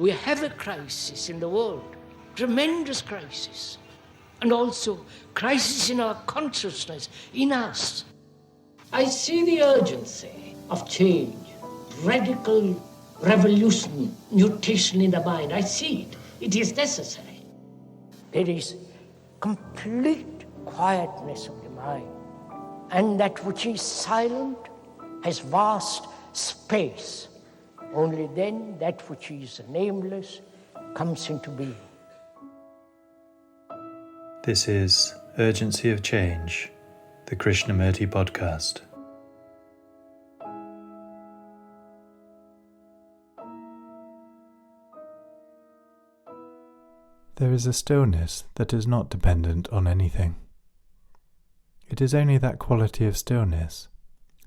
we have a crisis in the world, tremendous crisis, and also crisis in our consciousness, in us. I see the urgency of change, radical revolution, mutation in the mind. I see it. It is necessary. There is complete quietness of the mind, and that which is silent has vast space. Only then that which is nameless comes into being. This is Urgency of Change, the Krishnamurti podcast. There is a stillness that is not dependent on anything. It is only that quality of stillness,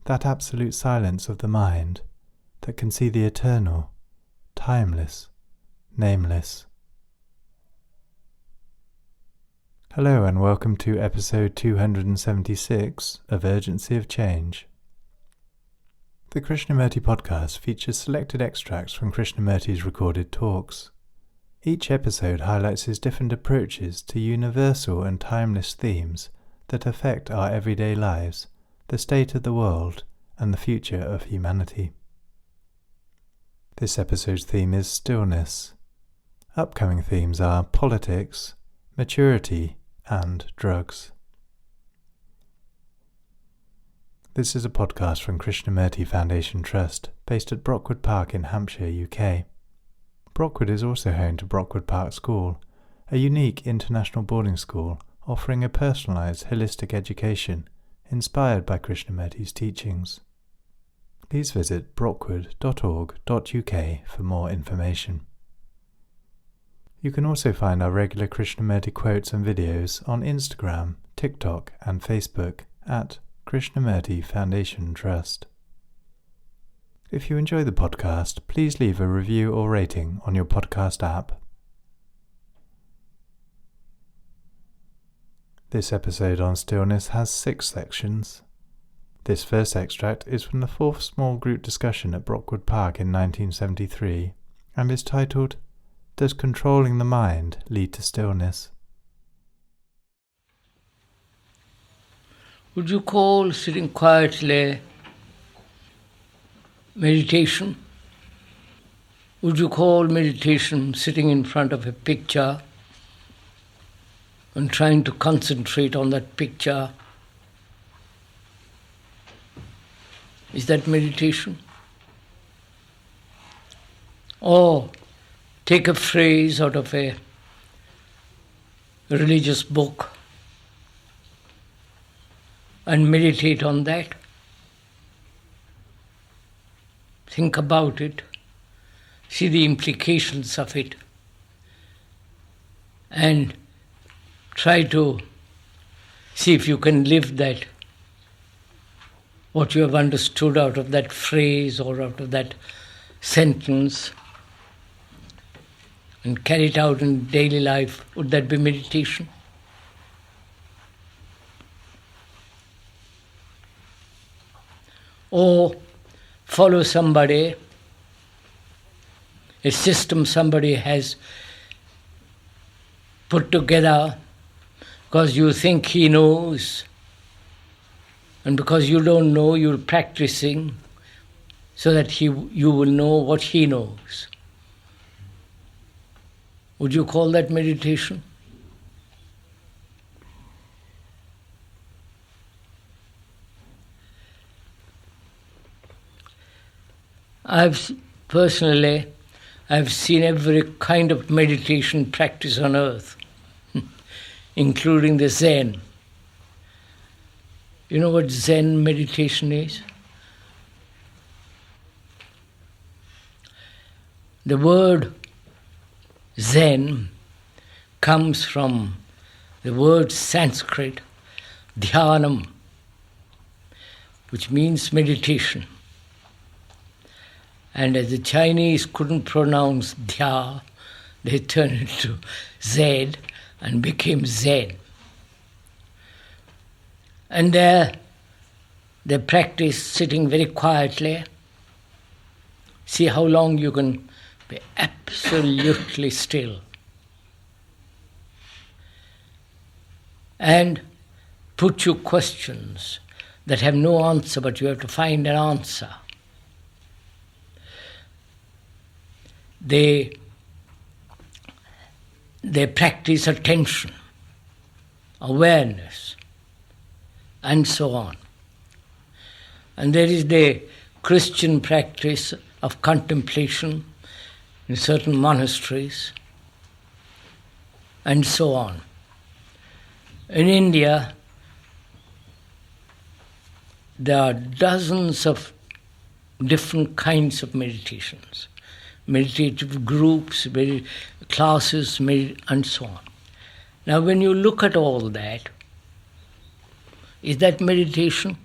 that absolute silence of the mind, that can see the eternal, timeless, nameless. Hello and welcome to episode 276 of Urgency of Change. The Krishnamurti podcast features selected extracts from Krishnamurti's recorded talks. Each episode highlights his different approaches to universal and timeless themes that affect our everyday lives, the state of the world, and the future of humanity. This episode's theme is stillness. Upcoming themes are politics, maturity, and drugs. This is a podcast from Krishnamurti Foundation Trust, based at Brockwood Park in Hampshire, UK. Brockwood is also home to Brockwood Park School, a unique international boarding school offering a personalised holistic education inspired by Krishnamurti's teachings. Please visit brockwood.org.uk for more information. You can also find our regular Krishnamurti quotes and videos on Instagram, TikTok and Facebook at Krishnamurti Foundation Trust. If you enjoy the podcast, please leave a review or rating on your podcast app. This episode on stillness has 6 sections. This first extract is from the 4th small group discussion at Brockwood Park in 1973 and is titled, "Does Controlling the Mind Lead to Stillness?" Would you call sitting quietly meditation? Would you call meditation sitting in front of a picture and trying to concentrate on that picture? Is that meditation? Or take a phrase out of a religious book and meditate on that. Think about it, see the implications of it, and try to see if you can live that, what you have understood out of that phrase or out of that sentence, and carry it out in daily life. Would that be meditation? Or follow somebody, a system somebody has put together because you think he knows, and because you don't know, you're practicing so that you will know what he knows. Would you call that meditation? I've seen every kind of meditation practice on earth, including the Zen. You know what Zen meditation is? The word Zen comes from the word Sanskrit, dhyanam, which means meditation. And as the Chinese couldn't pronounce dhya, they turned it to Z and became Zen. And they practice sitting very quietly. See how long you can Be absolutely still. And put you questions that have no answer, but you have to find an answer. They practice attention, awareness, and so on. And there is the Christian practice of contemplation in certain monasteries, and so on. In India, there are dozens of different kinds of meditations, meditative groups, classes, and so on. Now, when you look at all that, is that meditation?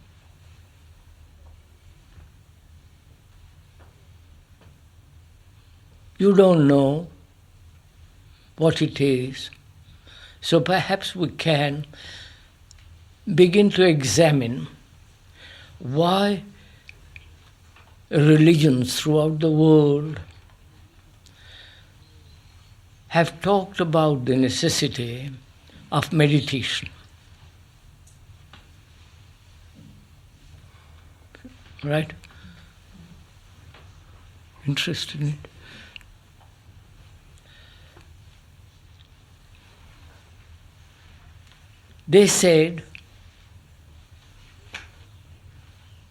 You don't know what it is. So perhaps we can begin to examine why religions throughout the world have talked about the necessity of meditation. Right? Interested in it? They said,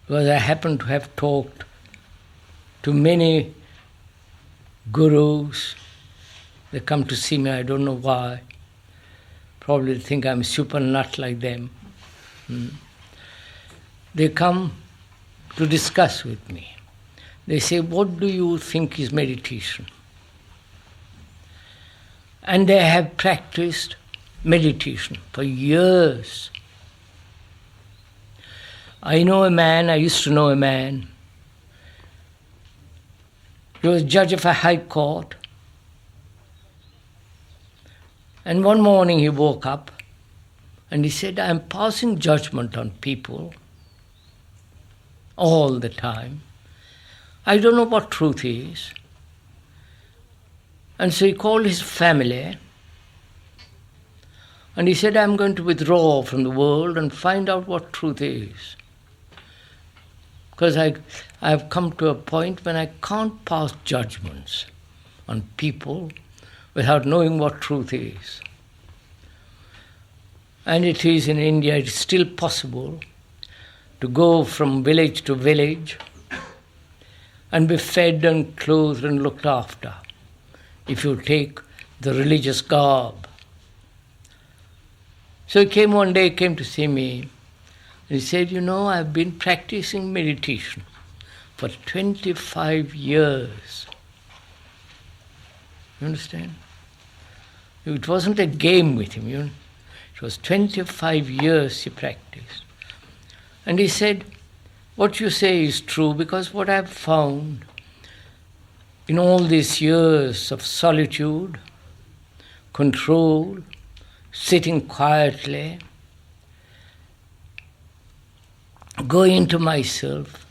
because I happen to have talked to many gurus, they come to see me, I don't know why, probably think I'm a super nut like them. They come to discuss with me. They say, what do you think is meditation? And they have practiced meditation for years. I used to know a man. He was judge of a high court. And one morning he woke up and he said, I'm passing judgment on people all the time. I don't know what truth is. And so he called his family and he said, I'm going to withdraw from the world and find out what truth is. Because I have come to a point when I can't pass judgments on people without knowing what truth is. And it is in India, it is still possible to go from village to village and be fed and clothed and looked after if you take the religious garb. So he came to see me, and he said, I've been practicing meditation for 25 years. You understand? It wasn't a game with him, It was 25 years he practiced. And he said, what you say is true, because what I've found in all these years of solitude, control, sitting quietly, going into myself,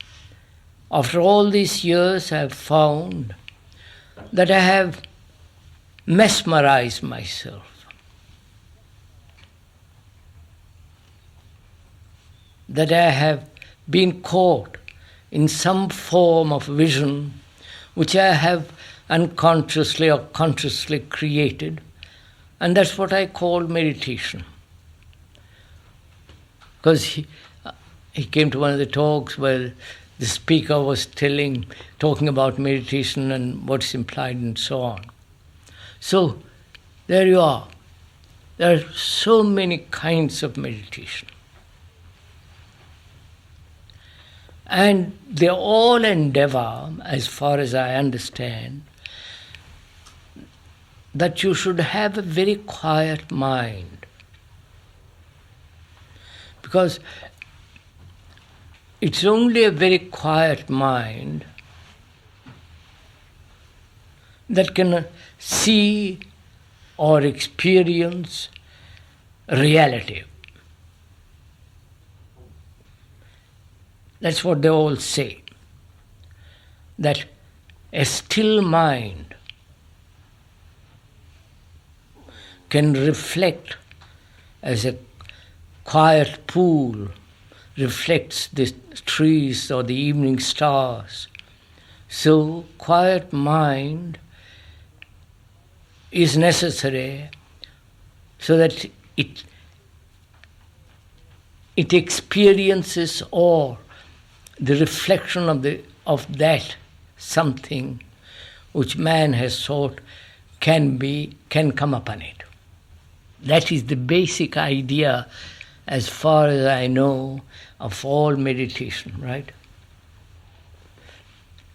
after all these years I have found that I have mesmerized myself. That I have been caught in some form of vision which I have unconsciously or consciously created, and that's what I call meditation. Because he came to one of the talks where the speaker was talking about meditation and what's implied and so on. So there you are. There are so many kinds of meditation. And they all endeavor, as far as I understand, that you should have a very quiet mind. Because it's only a very quiet mind that can see or experience reality. That's what they all say, that a still mind can reflect as a quiet pool reflects the trees or the evening stars. So quiet mind is necessary so that it experiences or the reflection of that something which man has thought can come upon it. That is the basic idea, as far as I know, of all meditation, right?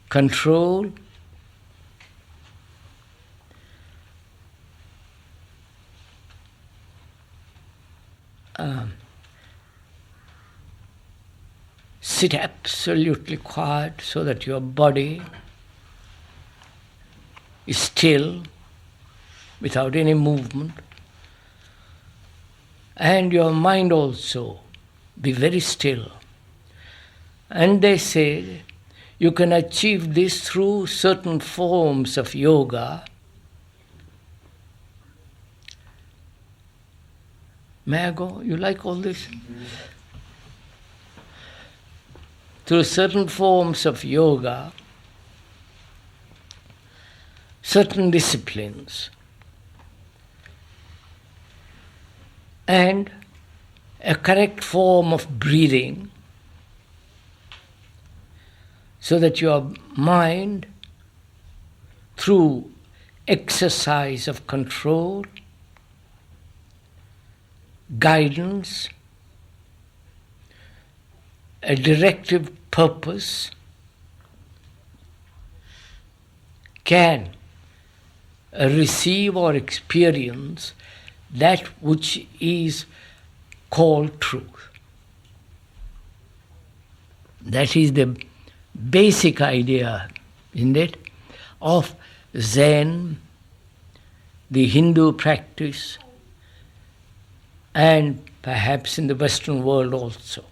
Control, sit absolutely quiet so that your body is still, without any movement, and your mind also be very still. And they say you can achieve this through certain forms of yoga. May I go? You like all this? Through certain forms of yoga, certain disciplines, and a correct form of breathing, so that your mind, through exercise of control, guidance, a directive purpose, can receive or experience that which is called truth. That is the basic idea, isn't it, of Zen, the Hindu practice, and perhaps in the Western world also.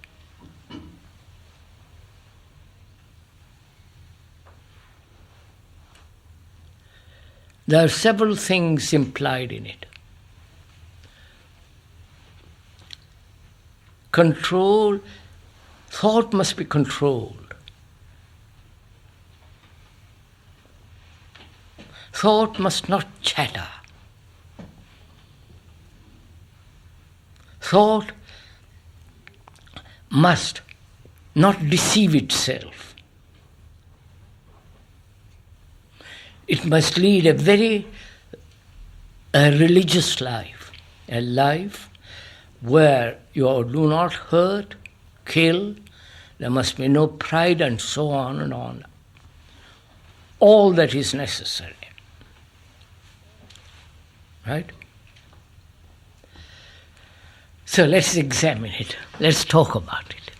There are several things implied in it. Control, thought must be controlled. Thought must not chatter. Thought must not deceive itself. It must lead a very religious life, a life where you do not hurt, kill, there must be no pride, and so on and on. All that is necessary. Right? So let's examine it. Let's talk about it.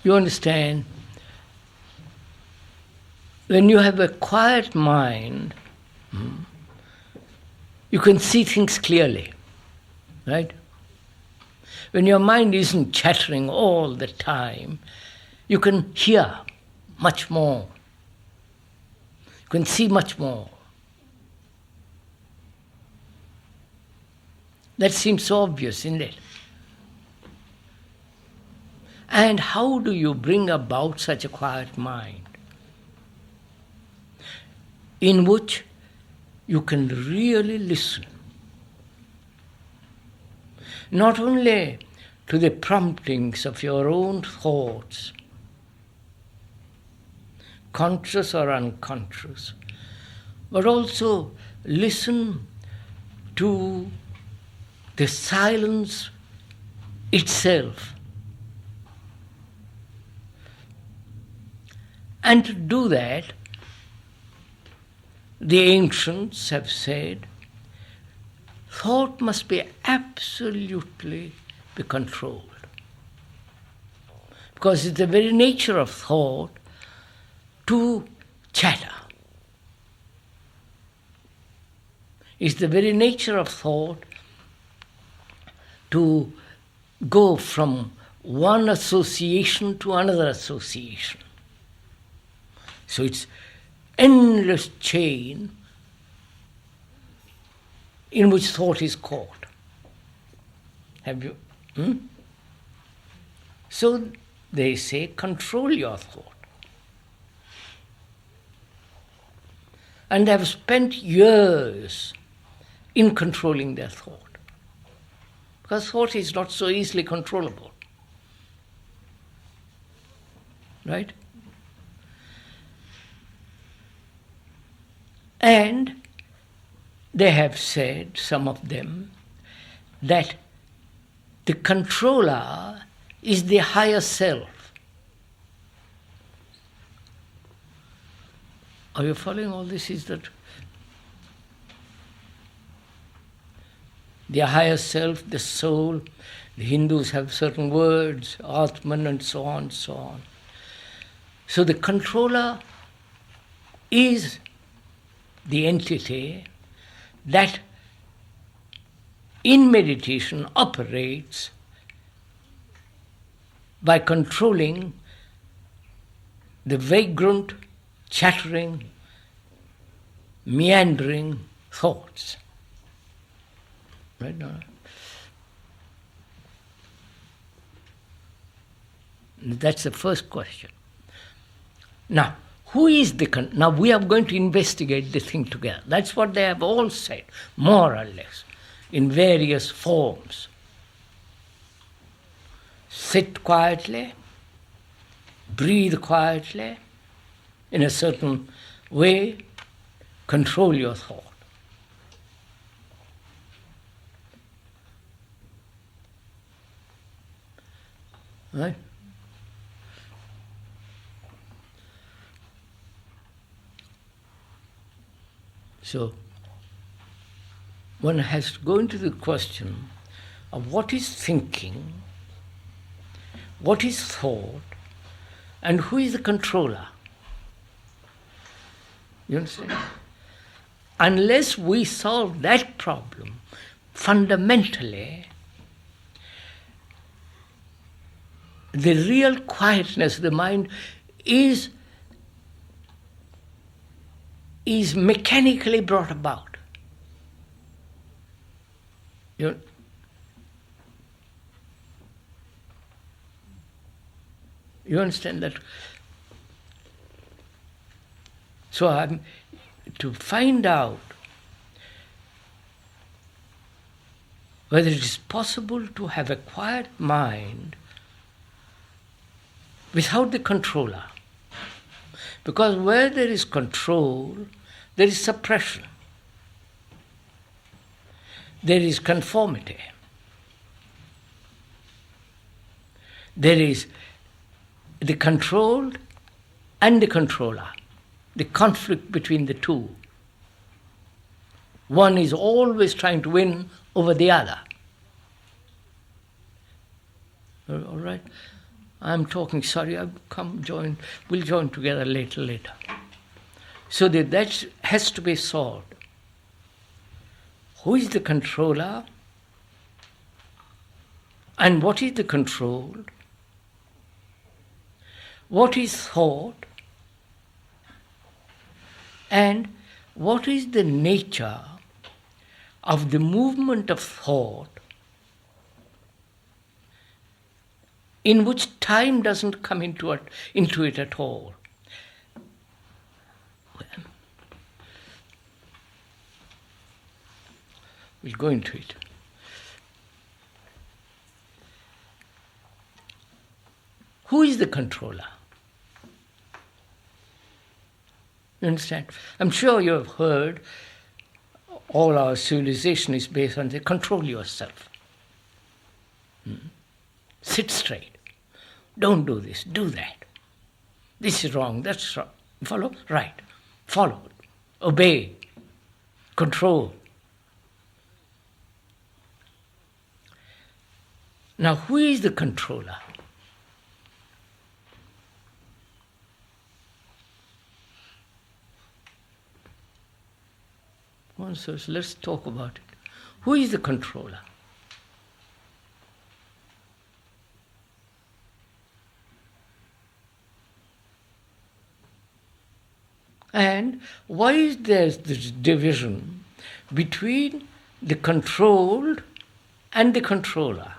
You understand? When you have a quiet mind, you can see things clearly, right? When your mind isn't chattering all the time, you can hear much more. You can see much more. That seems so obvious, isn't it? And how do you bring about such a quiet mind in which you can really listen, not only to the promptings of your own thoughts, conscious or unconscious, but also listen to the silence itself. And to do that, the ancients have said, thought must be absolutely be controlled. Because it's the very nature of thought to chatter. It's the very nature of thought to go from one association to another association. So it's endless chain in which thought is caught. Have you? So they say, control your thought. And they have spent years in controlling their thought. Because thought is not so easily controllable. Right? And they have said, some of them, that the controller is the higher self. Are you following all this? Is that the higher self, the soul? The Hindus have certain words, Atman and so on and so on. So the controller is the entity that in meditation operates by controlling the vagrant, chattering, meandering thoughts. Right now. That's the first question. Now, who is the... Now we are going to investigate the thing together. That's what they have all said, more or less, in various forms. Sit quietly, breathe quietly, in a certain way, control your thought. Right? So, one has to go into the question of what is thinking, what is thought, and who is the controller. You understand? Unless we solve that problem, fundamentally, the real quietness of the mind is mechanically brought about. You understand that? So I'm to find out whether it is possible to have a quiet mind without the controller. Because where there is control, there is suppression. There is conformity. There is the controlled and the controller, the conflict between the two. One is always trying to win over the other. All right? I'm talking, sorry, I'll come join, we'll join together later. So that has to be solved. Who is the controller? And what is the controlled? What is thought? And what is the nature of the movement of thought in which time doesn't come into it at all? We'll go into it. Who is the controller? You understand? I'm sure you have heard all our civilization is based on the control yourself. Sit straight. Don't do this, do that. This is wrong, that's wrong. Follow? Right. Follow. Obey. Control. Now, who is the controller? So let's talk about it. Who is the controller? And why is there this division between the controlled and the controller?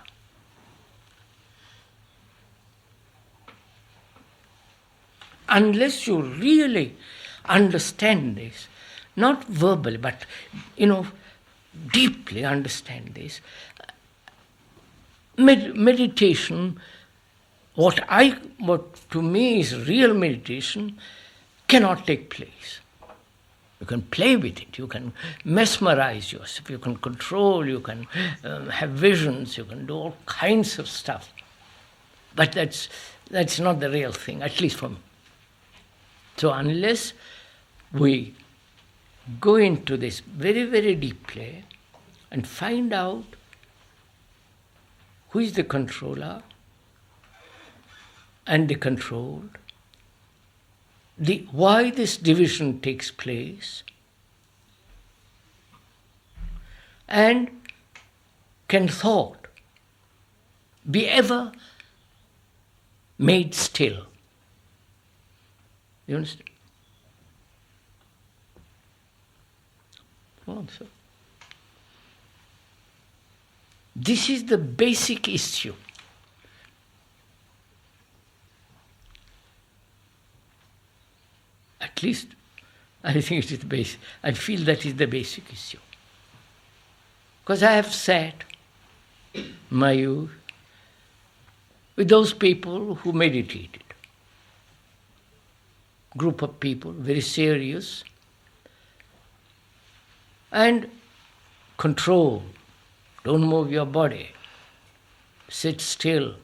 Unless you really understand this, not verbally, but, deeply understand this, meditation, what to me is real meditation, cannot take place. You can play with it, you can mesmerize yourself, you can control, you can have visions, you can do all kinds of stuff. But that's not the real thing, at least for me. So unless we go into this very, very deeply and find out who is the controller and the controlled, why this division takes place, and can thought be ever made still? You understand? So, this is the basic issue. At least, I think it is the basic. I feel that is the basic issue. Because I have sat my youth with those people who meditated. Group of people, very serious, and control. Don't move your body. Sit still.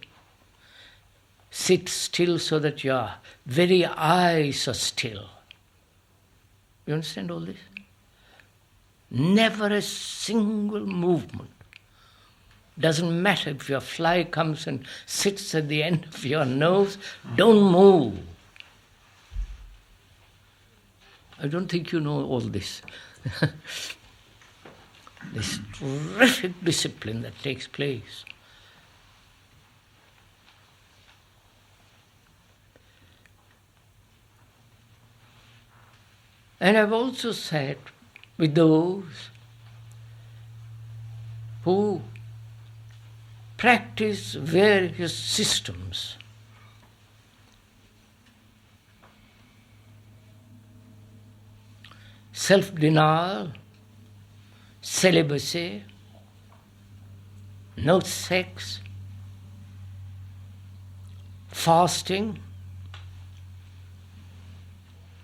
Sit still so that your very eyes are still. You understand all this? Never a single movement. Doesn't matter if your fly comes and sits at the end of your nose, don't move. I don't think you know all this. This terrific discipline that takes place. And I've also sat with those who practice various systems. Self-denial, celibacy, no sex, fasting,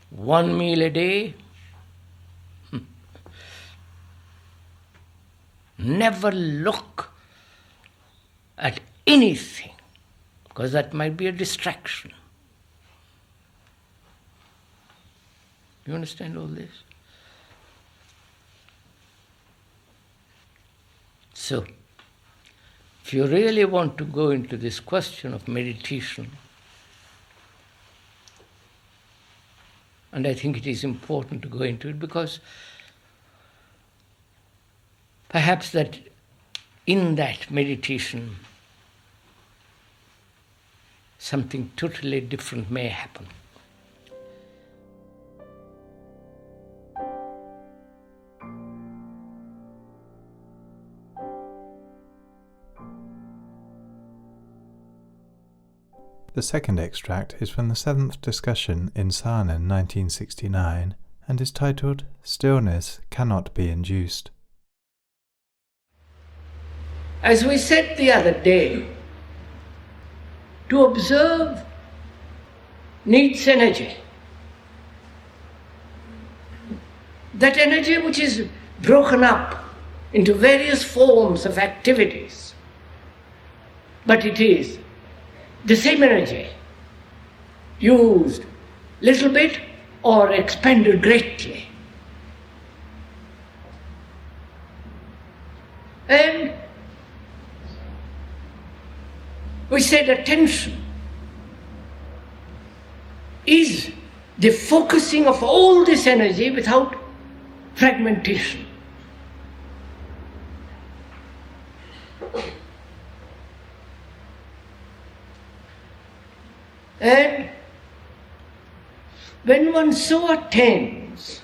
1 meal a day, never look at anything, because that might be a distraction. You understand all this? So, if you really want to go into this question of meditation, and I think it is important to go into it because perhaps that in that meditation something totally different may happen. The second extract is from the 7th discussion in Saanen 1969 and is titled Stillness Cannot Be Induced. As we said the other day, to observe needs energy. That energy which is broken up into various forms of activities, but it is the same energy, used little bit or expended greatly. And we said attention is the focusing of all this energy without fragmentation. And when one so attends,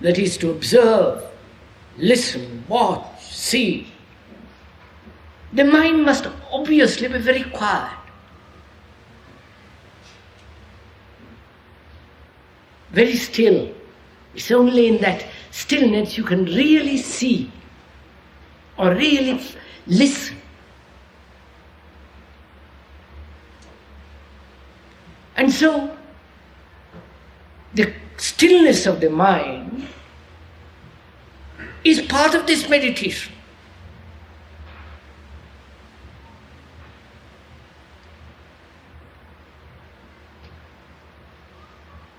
that is to observe, listen, watch, see, the mind must obviously be very quiet. Very still. It's only in that stillness you can really see or really listen. And so, the stillness of the mind is part of this meditation.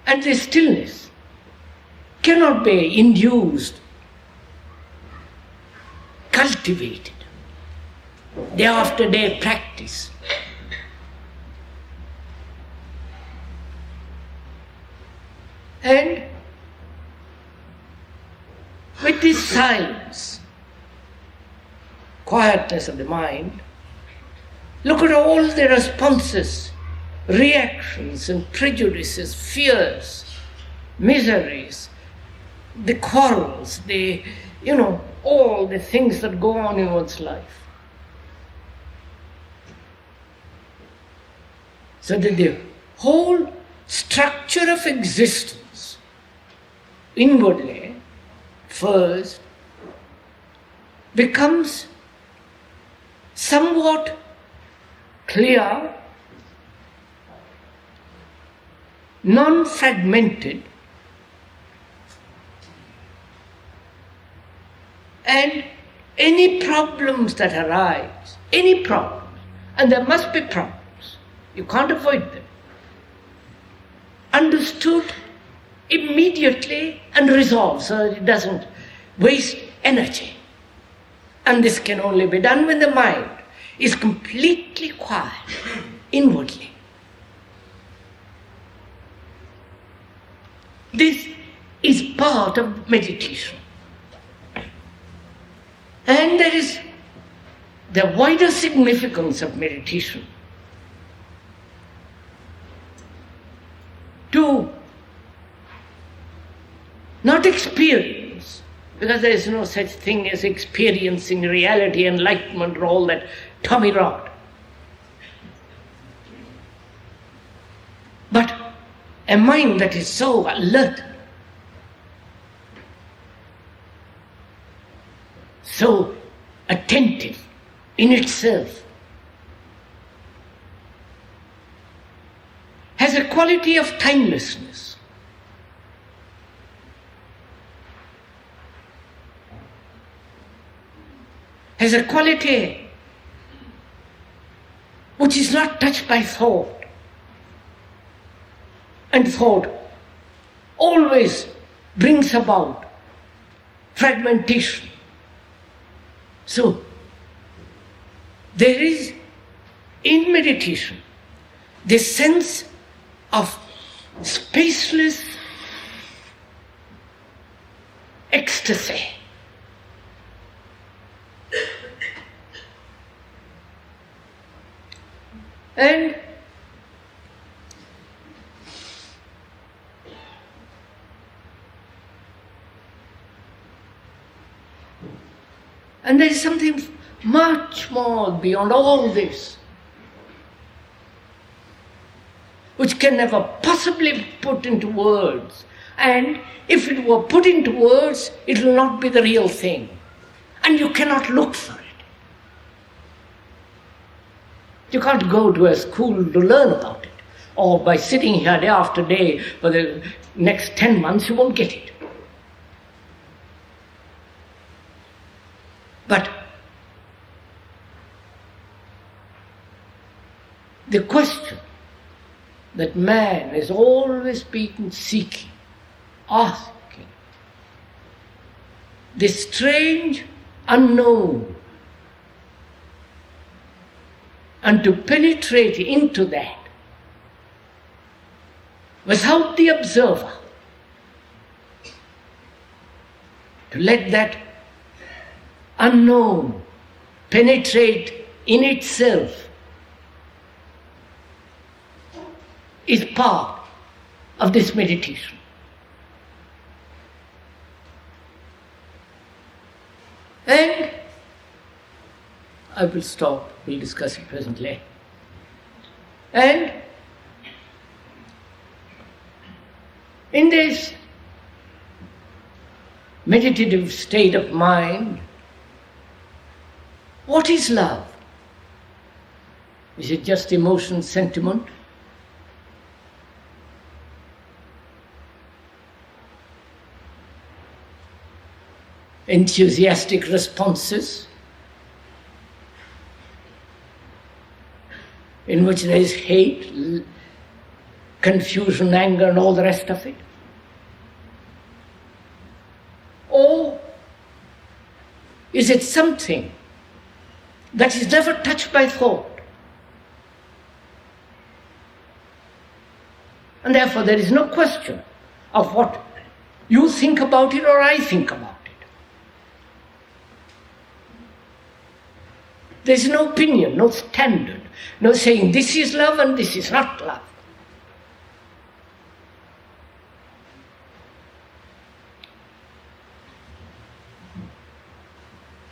And the stillness cannot be induced, cultivated, day after day practice. And with this silence, quietness of the mind, look at all the responses, reactions and prejudices, fears, miseries, the quarrels, all the things that go on in one's life. So that the whole structure of existence, inwardly, first, becomes somewhat clear, non-fragmented, and any problems that arise, any problems, and there must be problems, you can't avoid them, understood immediately and resolved so that it doesn't waste energy. And this can only be done when the mind is completely quiet, inwardly. This is part of meditation. And there is the wider significance of meditation. To not experience, because there is no such thing as experiencing reality, enlightenment, or all that Tommy rot. But a mind that is so alert, so attentive in itself, has a quality of timelessness. Has a quality which is not touched by thought. And thought always brings about fragmentation. So, there is in meditation this sense of spaceless ecstasy. And there is something much more beyond all this, which can never possibly be put into words. And if it were put into words, it will not be the real thing. And you cannot look for it. You can't go to a school to learn about it. Or by sitting here day after day for the next 10 months, you won't get it. But the question that man is always being seeking, asking, this strange unknown, and to penetrate into that without the observer, to let that unknown penetrate in itself is part of this meditation. And I will stop, we'll discuss it presently. And in this meditative state of mind, what is love? Is it just emotion, sentiment? Enthusiastic responses in which there is hate, confusion, anger and all the rest of it? Or is it something that is never touched by thought? And therefore there is no question of what you think about it or I think about it. There is no opinion, no standard, no saying this is love and this is not love.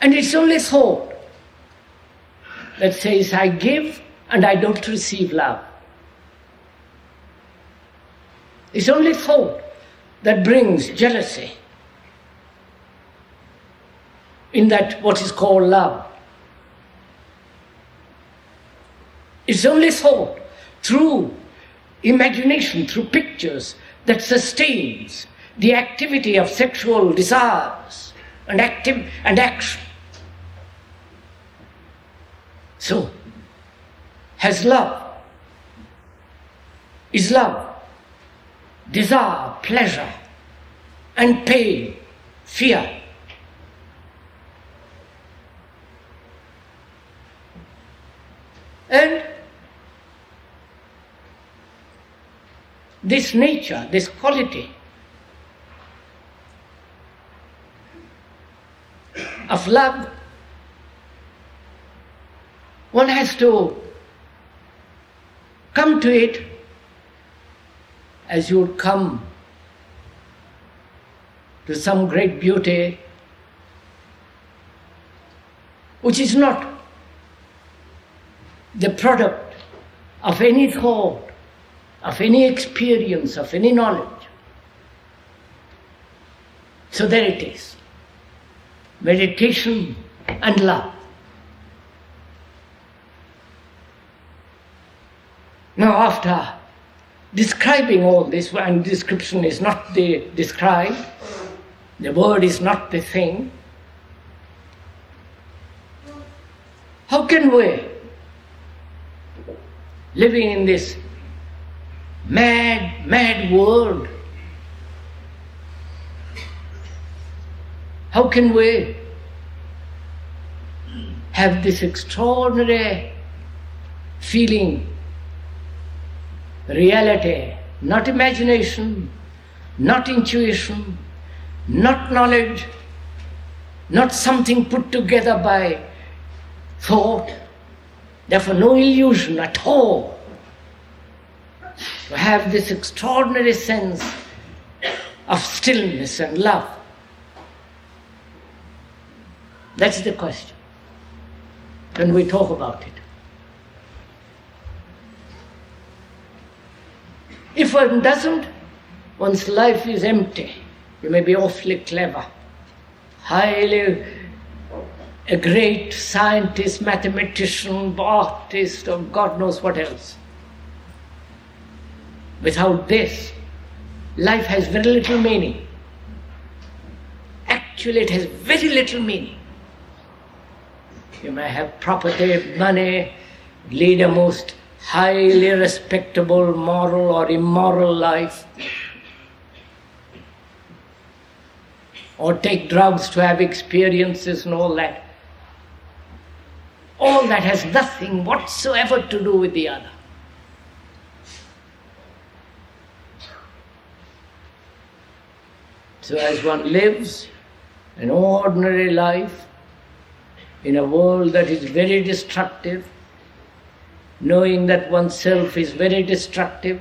And it's only thought that says I give and I don't receive love. It's only thought that brings jealousy in that what is called love. It's only thought through imagination, through pictures, that sustains the activity of sexual desires and action. So, is love, desire, pleasure, and pain, fear. And this nature, this quality of love, one has to come to it as you would come to some great beauty which is not the product of any thought, of any experience, of any knowledge. So there it is. Meditation and love. Now after describing all this, and description is not the describe, the word is not the thing, how can we, living in this mad world, how can we have this extraordinary feeling, reality, not imagination, not intuition, not knowledge, not something put together by thought, therefore no illusion at all, to have this extraordinary sense of stillness and love? That's the question. When we talk about it. If one doesn't, one's life is empty. You may be awfully clever, highly a great scientist, mathematician, artist, or God knows what else. Without this, life has very little meaning. Actually, it has very little meaning. You may have property, money, lead a most highly respectable moral or immoral life, or take drugs to have experiences and all that. All that has nothing whatsoever to do with the other. So as one lives an ordinary life in a world that is very destructive, knowing that oneself is very destructive,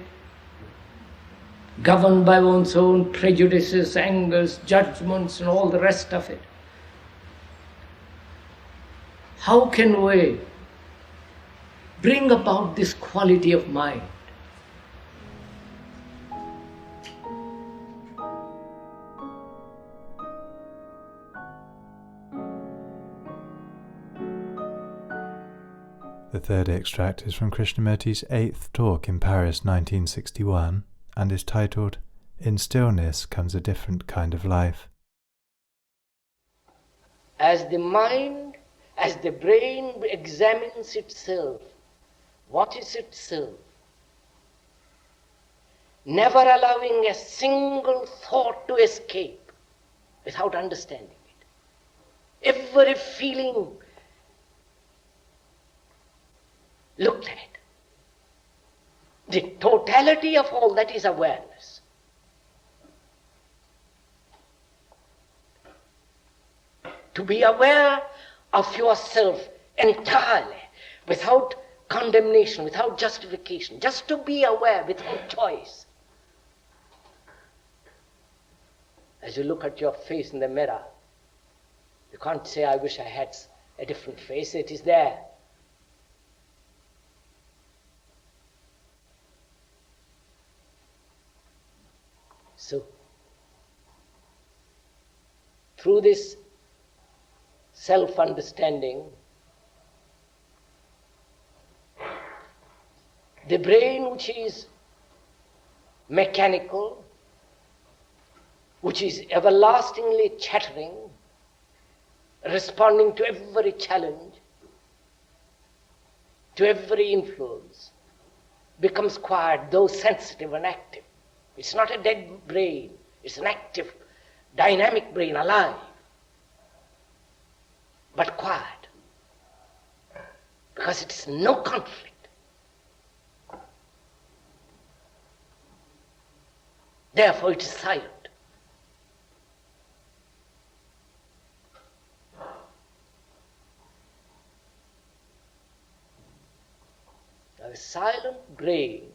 governed by one's own prejudices, angers, judgments, and all the rest of it. How can we bring about this quality of mind? The third extract is from Krishnamurti's 8th talk in Paris 1961 and is titled, "In Stillness Comes a Different Kind of Life." As the mind, as the brain examines itself, what is itself, never allowing a single thought to escape without understanding it. Every feeling looked at. The totality of all that is awareness. To be aware of yourself entirely, without condemnation, without justification, just to be aware without choice. As you look at your face in the mirror, you can't say, I wish I had a different face. It is there. So, through this self-understanding, the brain, which is mechanical, which is everlastingly chattering, responding to every challenge, to every influence, becomes quiet, though sensitive and active. It's not a dead brain, it's an active, dynamic brain, alive, but quiet, because it's no conflict. Therefore it is silent. Now, a silent brain,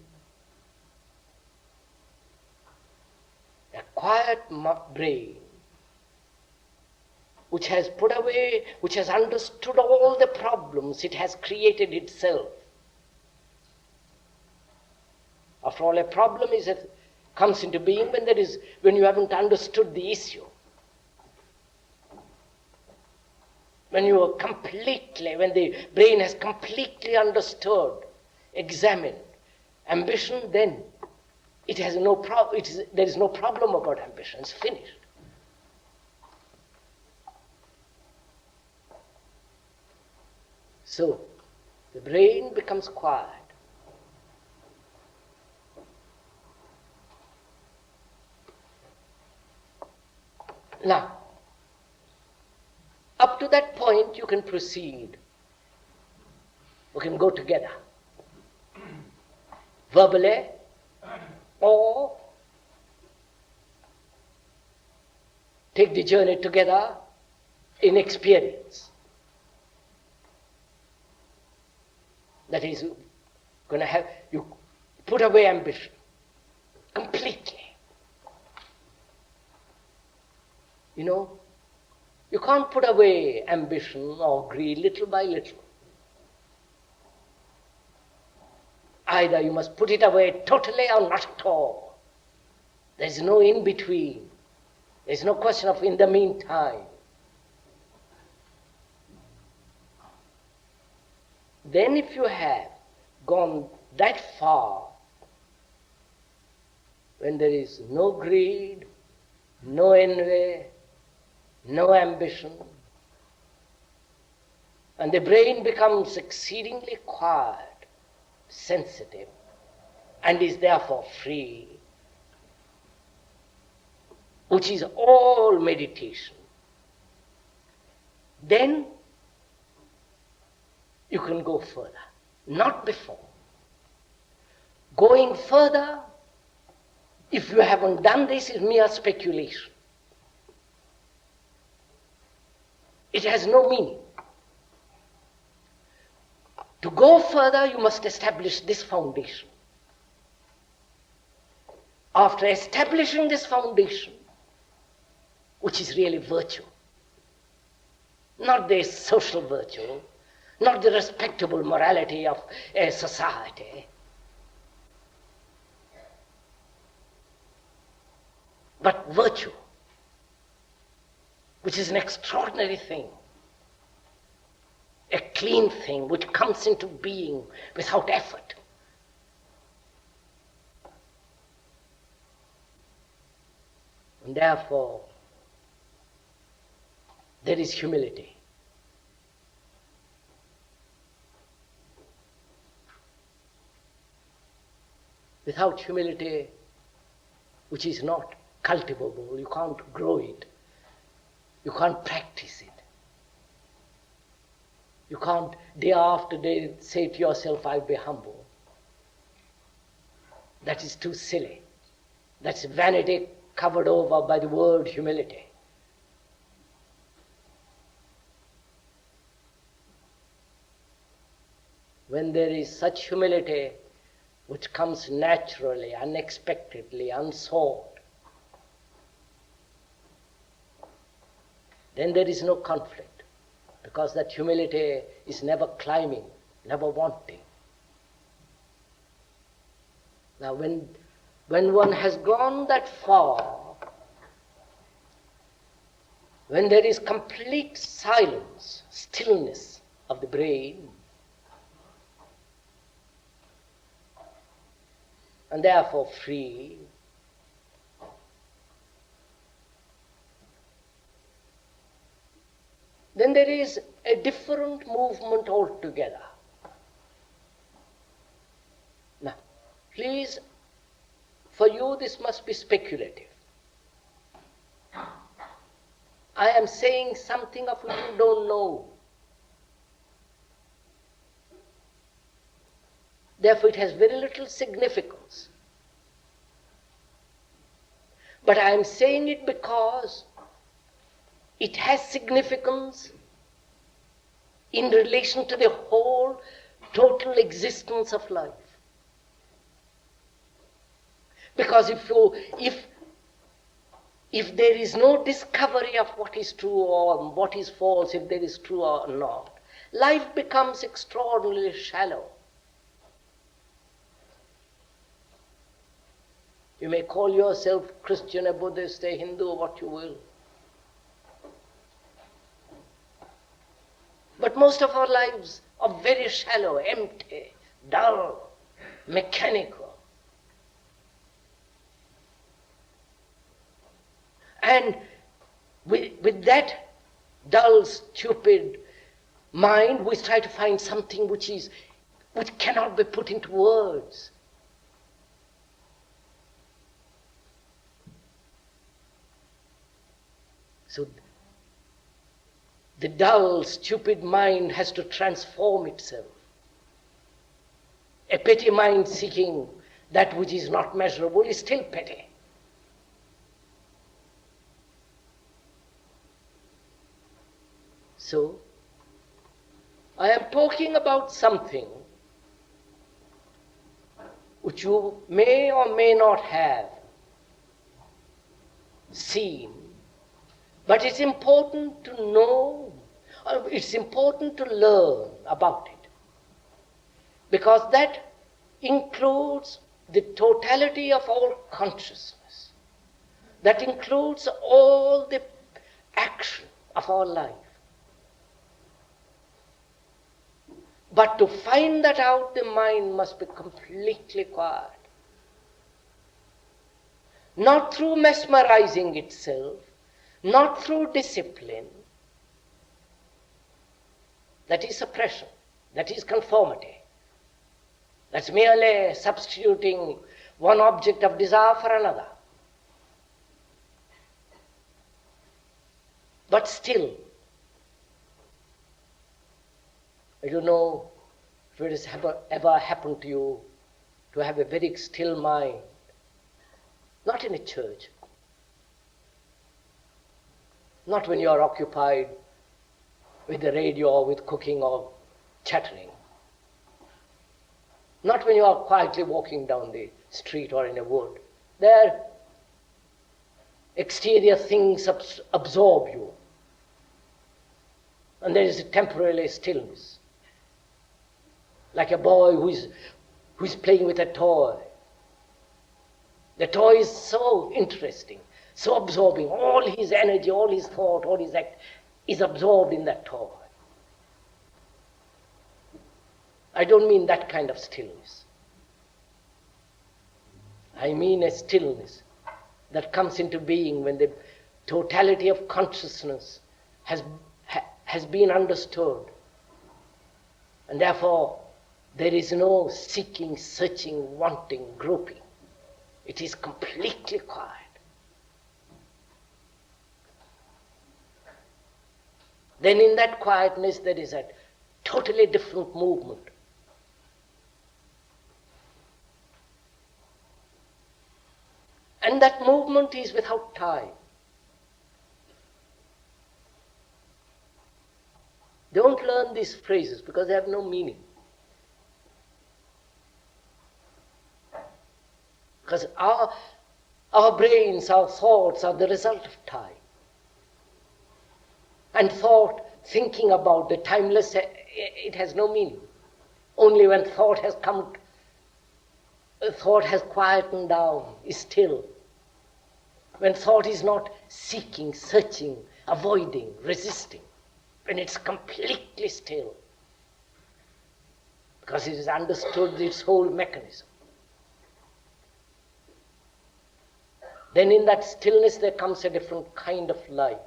a quiet brain, which has put away, which has understood all the problems it has created itself. After all, a problem comes into being when you haven't understood the issue. When the brain has completely understood, examined ambition, then it has no problem. There is no problem about ambition. It's finished. So, the brain becomes quiet. Now, up to that point you can proceed. We can go together. Verbally, or take the journey together in experience. That is, you put away ambition completely. You know, you can't put away ambition or greed little by little. Either you must put it away totally or not at all. There is no in between. There is no question of in the meantime. Then if you have gone that far, when there is no greed, no envy, no ambition, and the brain becomes exceedingly quiet, sensitive, and is therefore free, which is all meditation, then you can go further. Not before. Going further, if you haven't done this, is mere speculation. It has no meaning. To go further, you must establish this foundation. after establishing this foundation, which is really virtue, not the social virtue, not the respectable morality of a society, but virtue, which is an extraordinary thing, a clean thing which comes into being without effort. And therefore, there is humility. Without humility, which is not cultivable, you can't grow it, you can't practice it. You can't day after day say to yourself, I'll be humble. That is too silly. That's vanity covered over by the word humility. When there is such humility which comes naturally, unexpectedly, unsought, then there is no conflict, because that humility is never climbing, never wanting. Now when one has gone that far, when there is complete silence, stillness of the brain, and therefore free, then there is a different movement altogether. Now, please, for you this must be speculative. I am saying something of which you don't know. Therefore it has very little significance. But I am saying it because it has significance in relation to the whole total existence of life. Because if there is no discovery of what is true or what is false, if there is true or not, life becomes extraordinarily shallow. You may call yourself Christian, a Buddhist, a Hindu, or what you will. But most of our lives are very shallow, empty, dull, mechanical. And with that dull, stupid mind, we try to find something which cannot be put into words. So the dull, stupid mind has to transform itself. A petty mind seeking that which is not measurable is still petty. So, I am talking about something which you may or may not have seen, but it's important to know, it's important to learn about it, because that includes the totality of all consciousness. That includes all the action of our life. But to find that out, the mind must be completely quiet. Not through mesmerizing itself, not through discipline. That is suppression, that is conformity. That's merely substituting one object of desire for another. But still, I don't know if it has ever happened to you to have a very still mind, not in a church, not when you are occupied with the radio or with cooking or chattering, not when you are quietly walking down the street or in a wood, their exterior things absorb you. And there is a temporary stillness. Like a boy who is playing with a toy. The toy is so interesting, so absorbing. All his energy, all his thought, all his act is absorbed in that toy. I don't mean that kind of stillness. I mean a stillness that comes into being when the totality of consciousness has been understood. And therefore, there is no seeking, searching, wanting, groping. It is completely quiet. Then in that quietness there is a totally different movement. And that movement is without time. Don't learn these phrases because they have no meaning. Because our brains, our thoughts are the result of time. And thought, thinking about the timeless, it has no meaning. Only when thought has quietened down, is still. When thought is not seeking, searching, avoiding, resisting. When it's completely still. Because it has understood its whole mechanism. Then in that stillness there comes a different kind of life.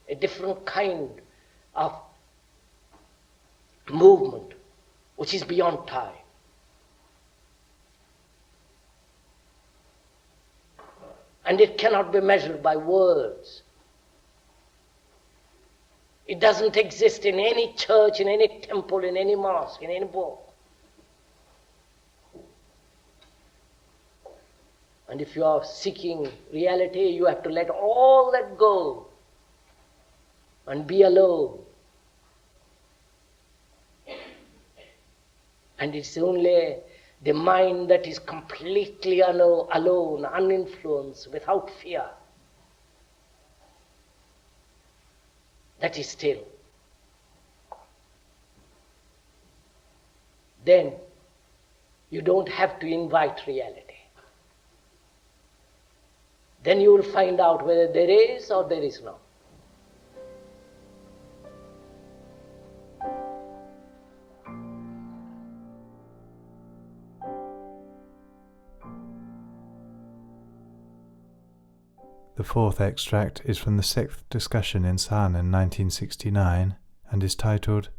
A different kind of movement which is beyond time. And it cannot be measured by words. It doesn't exist in any church, in any temple, in any mosque, in any book. And if you are seeking reality, you have to let all that go and be alone. And it's only the mind that is completely alone, uninfluenced, without fear, that is still. Then you don't have to invite reality. Then you will find out whether there is or there is not. The fourth extract is from the sixth discussion in Saanen 1969 and is titled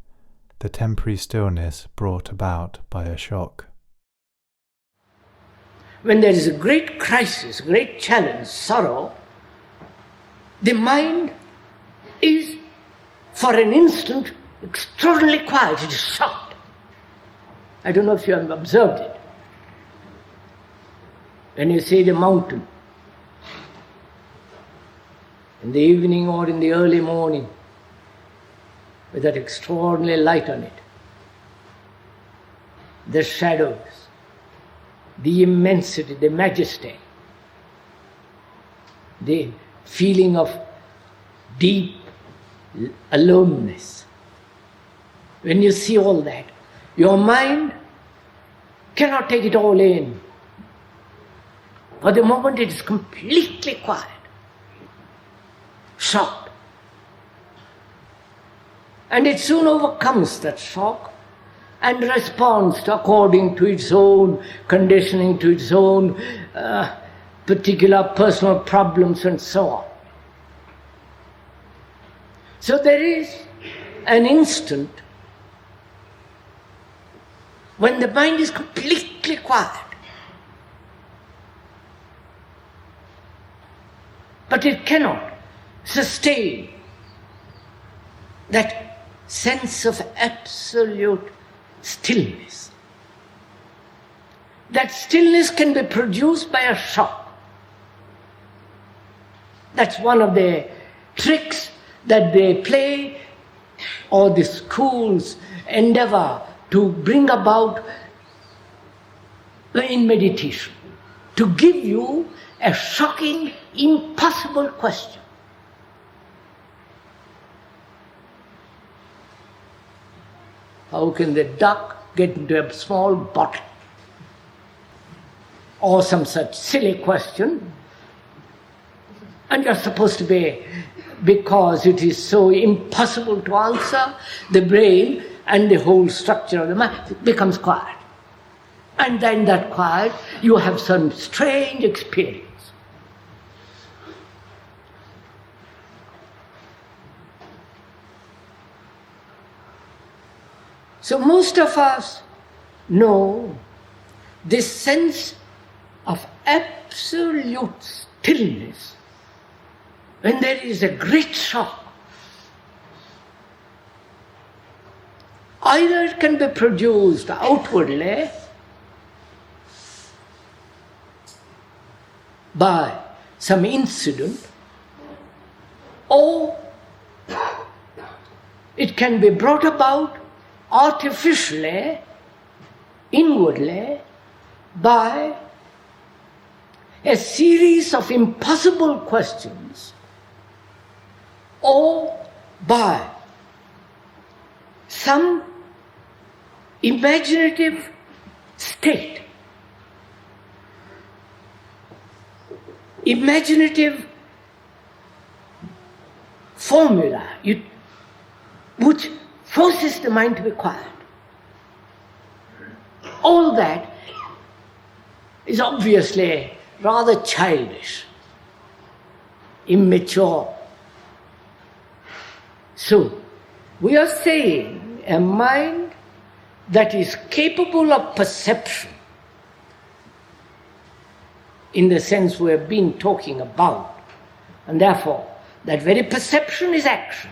The Temporary Stillness Brought About by a Shock. When there is a great crisis, great challenge, sorrow, the mind is, for an instant, extraordinarily quiet. It is shocked. I don't know if you have observed it. When you see the mountain, in the evening or in the early morning, with that extraordinary light on it, the shadows, the immensity, the majesty, the feeling of deep aloneness. When you see all that, your mind cannot take it all in. For the moment it is completely quiet, shocked. And it soon overcomes that shock and responds according to its own conditioning, to its own particular personal problems and so on. So there is an instant when the mind is completely quiet. But it cannot sustain that sense of absolute stillness. That stillness can be produced by a shock. That's one of the tricks that they play, or the schools endeavor to bring about in meditation to give you a shocking, impossible question. How can the duck get into a small bottle? Or some such silly question. And you're supposed to be, because it is so impossible to answer, the brain and the whole structure of the mind becomes quiet. And then that quiet, you have some strange experience. So most of us know this sense of absolute stillness when there is a great shock. Either it can be produced outwardly by some incident, or it can be brought about artificially, inwardly, by a series of impossible questions, or by some imaginative state, imaginative formula which forces the mind to be quiet. All that is obviously rather childish, immature. So, we are saying a mind that is capable of perception, in the sense we have been talking about, and therefore that very perception is action.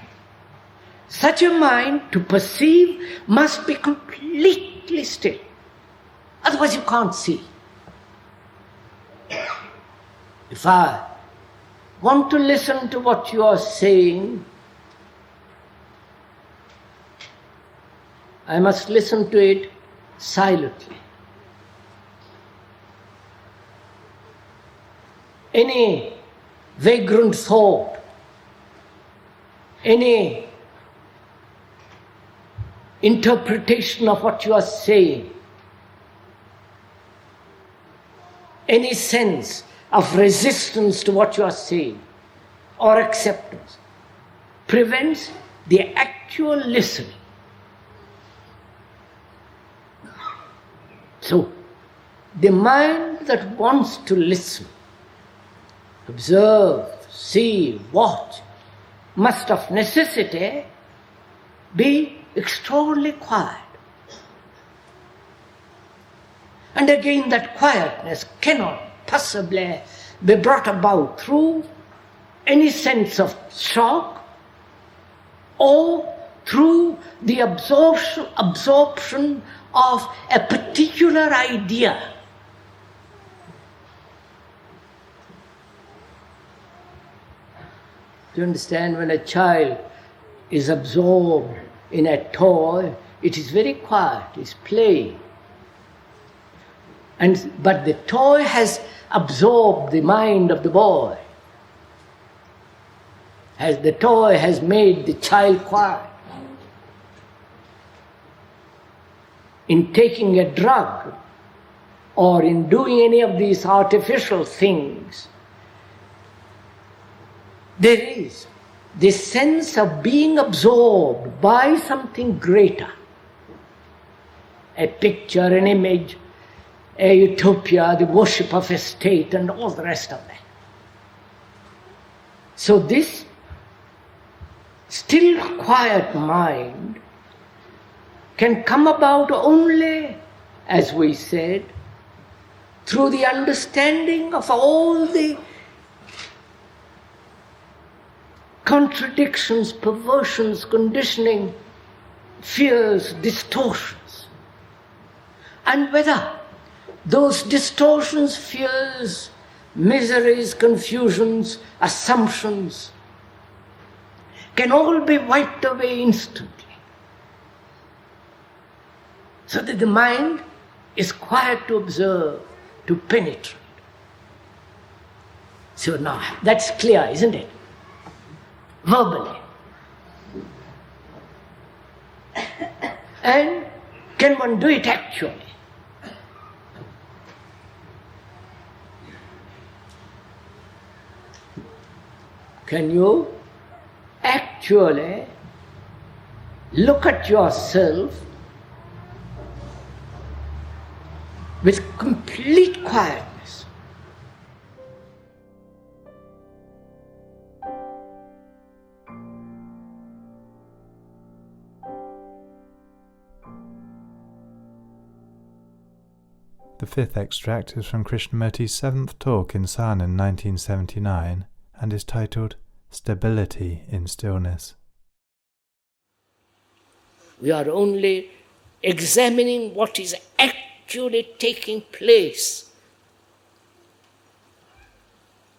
Such a mind, to perceive, must be completely still. Otherwise you can't see. If I want to listen to what you are saying, I must listen to it silently. Any vagrant thought, any interpretation of what you are saying, any sense of resistance to what you are saying or acceptance prevents the actual listening. So, the mind that wants to listen, observe, see, watch, must of necessity be extraordinarily quiet. And again, that quietness cannot possibly be brought about through any sense of shock or through the absorption of a particular idea. Do you understand? When a child is absorbed in a toy, it is very quiet, it's playing. But the toy has absorbed the mind of the boy. The toy has made the child quiet. In taking a drug or in doing any of these artificial things, there is this sense of being absorbed by something greater. A picture, an image, a utopia, the worship of a state, and all the rest of that. So this still quiet mind can come about only, as we said, through the understanding of all the contradictions, perversions, conditioning, fears, distortions. And whether those distortions, fears, miseries, confusions, assumptions can all be wiped away instantly. So that the mind is quiet to observe, to penetrate. So now, that's clear, isn't it? Verbally. And can one do it actually? Can you actually look at yourself with complete quietness? The fifth extract is from Krishnamurti's seventh talk in Saanen 1979 and is titled Stability in Stillness. We are only examining what is actually taking place.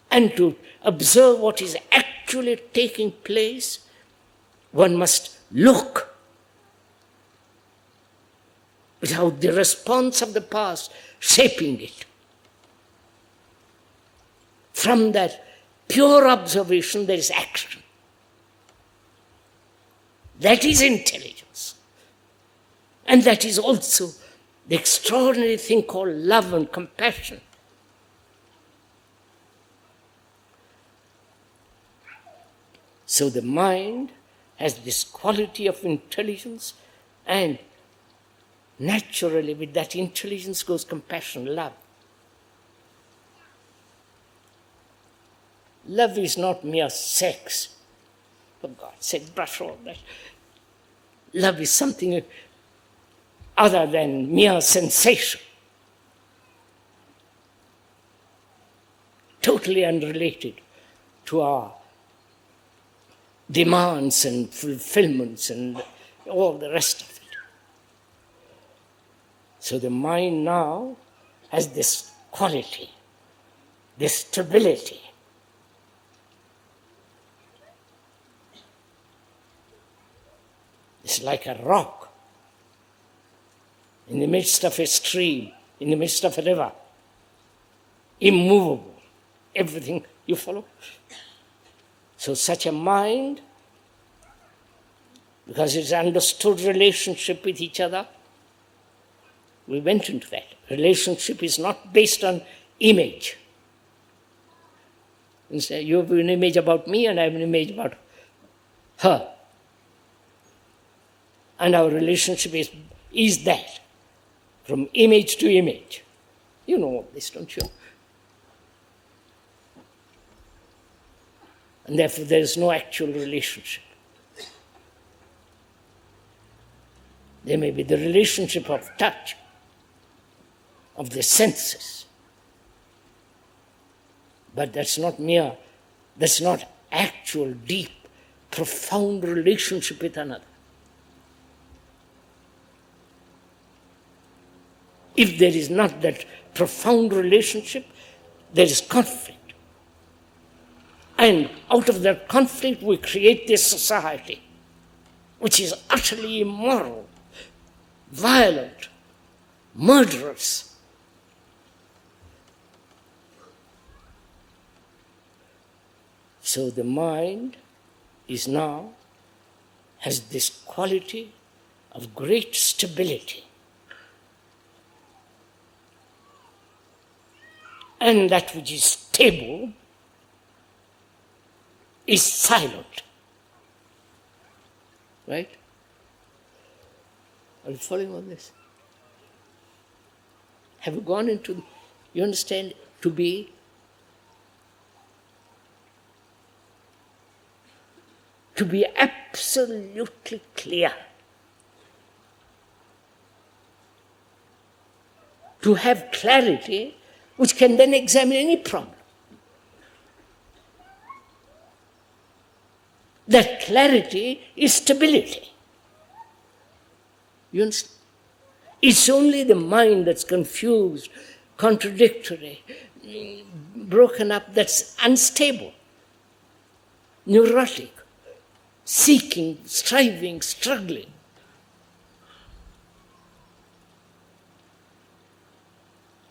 And to observe what is actually taking place, one must look without the response of the past shaping it. From that pure observation there is action. That is intelligence. And that is also the extraordinary thing called love and compassion. So the mind has this quality of intelligence, and naturally with that intelligence goes compassion, love. Love is not mere sex. For God's sake, brush all that. Love is something other than mere sensation. Totally unrelated to our demands and fulfillments and all the rest of it. So the mind now has this quality, this stability. It's like a rock in the midst of a stream, in the midst of a river, immovable. Everything, you follow? So such a mind, because it's understood relationship with each other, we went into that. Relationship is not based on image. You have an image about me and I have an image about her. And our relationship is that, from image to image. You know all this, don't you? And therefore there is no actual relationship. There may be the relationship of touch, of the senses. But that's not actual, deep, profound relationship with another. If there is not that profound relationship, there is conflict. And out of that conflict we create this society, which is utterly immoral, violent, murderous. So the mind is now, has this quality of great stability. And that which is stable is silent. Right? Are you following on this? Have you gone into, you understand, to be absolutely clear. To have clarity which can then examine any problem. That clarity is stability. You understand? It's only the mind that's confused, contradictory, broken up, that's unstable, neurotic, seeking, striving, struggling.